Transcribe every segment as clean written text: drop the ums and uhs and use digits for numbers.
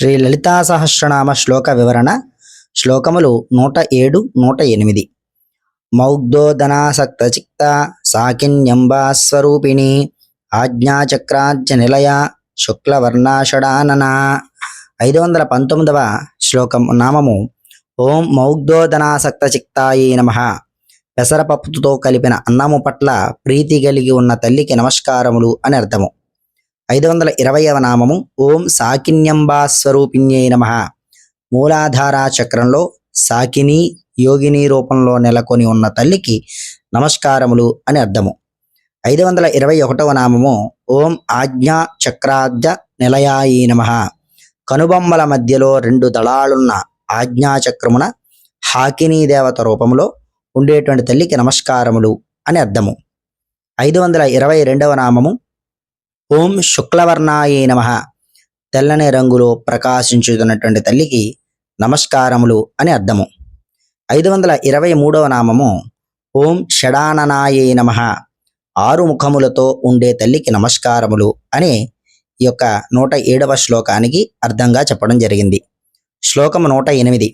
శ్రీ లలితా సహస్రనామ శ్లోక వివరణ. శ్లోకములు 107, 108. మౌగ్ధోదనాసక్త చిక్త సాకిన్యంబా స్వరూపిణి ఆజ్ఞాచక్రాజ్య నిలయ శుక్లవర్ణాషడానన. 519వ శ్లోకం నామము ఓం మౌగ్ధోదనాసక్త చిక్తాయే నమః. పెసరపప్పుతో కలిపిన అన్నము పట్ల ప్రీతి కలిగి ఉన్న తల్లికి నమస్కారములు అని అర్థము. 520వ నామము ఓం సాకిన్యంబా స్వరూపిణ్యై నమః. మూలాధార చక్రంలో సాకిని యోగిని రూపంలో నెలకొని ఉన్న తల్లికి నమస్కారములు అని అర్థము. 521వ నామము ఓం ఆజ్ఞా చక్రాజ్య నిలయాయి నమః. కనుబొమ్మల మధ్యలో 2 దళాలున్న ఆజ్ఞాచక్రమున హాకినీ దేవత రూపంలో ఉండేటువంటి తల్లికి నమస్కారములు అని అర్థము. 522వ నామము ఓం శుక్లవర్ణాయే నమః. తెల్లని రంగులో ప్రకాశించుతున్నటువంటి తల్లికి నమస్కారములు అని అర్థము. 523వ నామము ఓం షడాననాయే నమః. 6 ముఖములతో ఉండే తల్లికి నమస్కారములు అనే ఈ యొక్క 107వ శ్లోకానికి అర్థంగా చెప్పడం జరిగింది. శ్లోకము 108.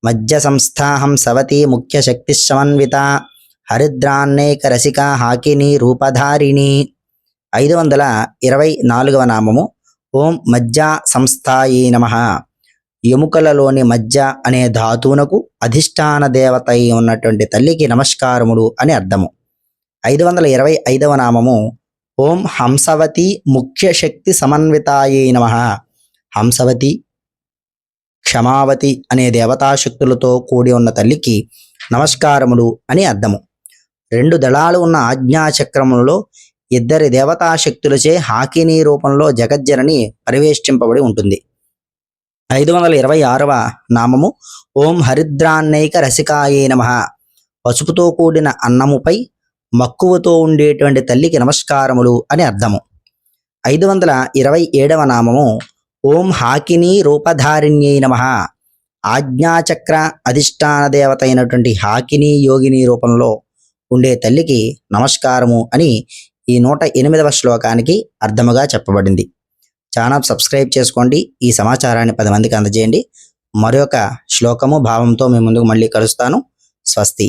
మధ్య సంస్థాహం సవతి ముఖ్య శక్తి సమన్విత హరిద్రాన్నేక రసిక హాకిని రూపధారిణి. 524వ నామము ఓం మధ్య సంస్థాయే నమః. ఎముకలలోని మధ్య అనే ధాతువునకు అధిష్టాన దేవత అయి ఉన్నటువంటి తల్లికి నమస్కారములు అని అర్థము. 525వ నామము ఓం హంసవతి ముఖ్య శక్తి సమన్వితాయే నమః. హంసవతి క్షమావతి అనే దేవతాశక్తులతో కూడి ఉన్న తల్లికి నమస్కారములు అని అర్థము. 2 దళాలు ఉన్న ఆజ్ఞాచక్రములలో 2 దేవతాశక్తులచే హాకినీ రూపంలో జగజ్జనని పరివేష్టింపబడి ఉంటుంది. 526వ నామము ఓం హరిద్రాన్నైక రసికాయే నమః. పసుపుతో కూడిన అన్నముపై మక్కువతో ఉండేటువంటి తల్లికి నమస్కారములు అని అర్థము. 527వ నామము ఓం హాకినీ రూపధారిణ్యై నమః. ఆజ్ఞాచక్ర అధిష్టాన దేవత అయినటువంటి హాకినీ యోగిని రూపంలో ఉండే తల్లికి నమస్కారము అని ఈ 108వ శ్లోకానికి అర్థముగా చెప్పబడింది. ఛానల్ సబ్స్క్రైబ్ చేసుకోండి. ఈ సమాచారాన్ని 10 మందికి అందజేయండి. మరొక శ్లోకము భావంతో మీ ముందుకు మళ్ళీ కలుస్తాను. స్వస్తి.